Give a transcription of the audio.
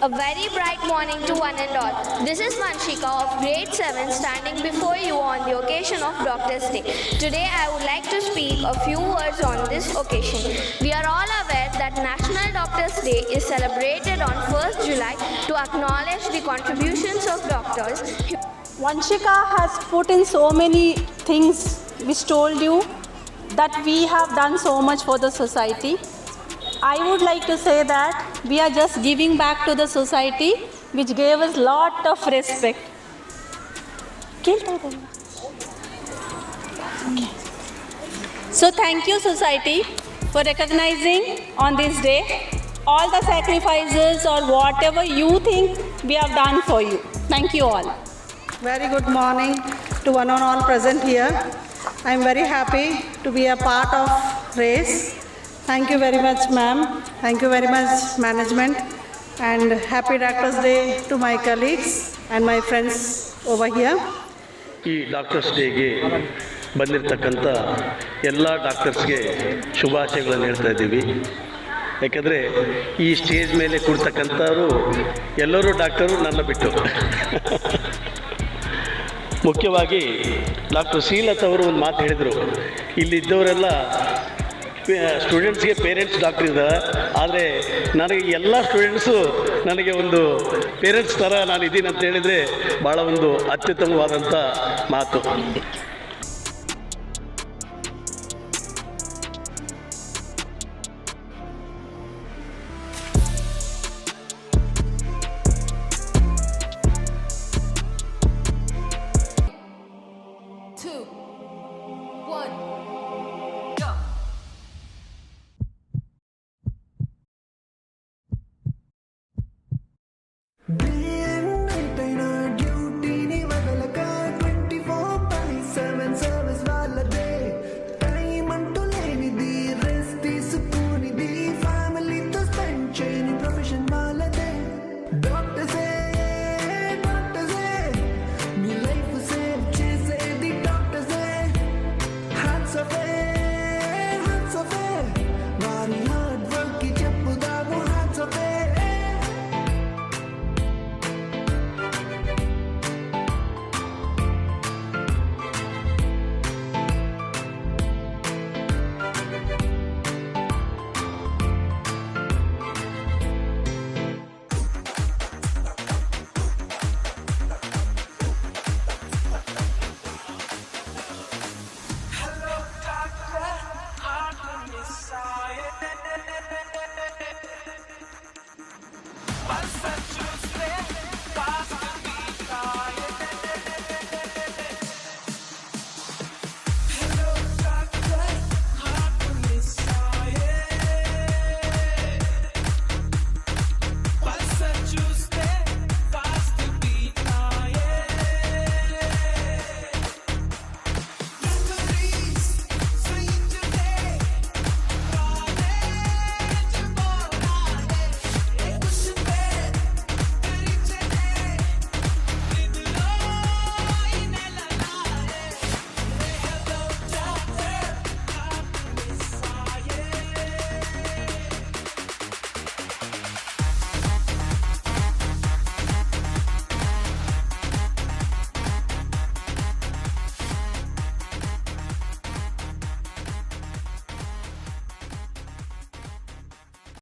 A very bright morning to one and all. This is Vanshika of grade 7 standing before you on the occasion of Doctor's Day. Today I would like to speak a few words on this occasion. We are all aware that National Doctor's Day is celebrated on 1st July to acknowledge the contributions of doctors. Vanshika has put in so many things which told you that we have done so much for the society. I would like to say that we are just giving back to the society which gave us lot of respect. Okay. So thank you society for recognizing on this day all the sacrifices or whatever you think we have done for you. Thank you all. Very good morning to one and all present here. I am very happy to be a part of race. Thank you very much, ma'am. Thank you very much, management. And happy Doctor's Day to my colleagues and my friends over here. ಈ doctors ಡೇಗೆ ಬಂದಿರತಕ್ಕಂಥ ಎಲ್ಲ ಡಾಕ್ಟರ್ಸ್ಗೆ ಶುಭಾಶಯಗಳನ್ನು ಹೇಳ್ತಾ ಇದ್ದೀವಿ. ಯಾಕೆಂದರೆ ಈ stage ಮೇಲೆ ಕೂರ್ತಕ್ಕಂಥವರು ಎಲ್ಲರೂ ಡಾಕ್ಟರು ನನ್ನ ಬಿಟ್ಟು. ಮುಖ್ಯವಾಗಿ ಡಾಕ್ಟರ್ ಶ್ರೀಲತ್ ಅವರು ಒಂದು ಮಾತು ಹೇಳಿದರು, ಇಲ್ಲಿದ್ದವರೆಲ್ಲ ಸ್ಟೂಡೆಂಟ್ಸ್ಗೆ ಪೇರೆಂಟ್ಸ್ ಡಾಕ್ಟರ್ ಇದ್ದಾರೆ, ಆದರೆ ನನಗೆ ಎಲ್ಲ ಸ್ಟೂಡೆಂಟ್ಸು ನನಗೆ ಒಂದು ಪೇರೆಂಟ್ಸ್ ಥರ ನಾನು ಇದ್ದೀನಿ ಅಂತ ಹೇಳಿದರೆ ಭಾಳ ಒಂದು ಅತ್ಯುತ್ತಮವಾದಂಥ ಮಾತು.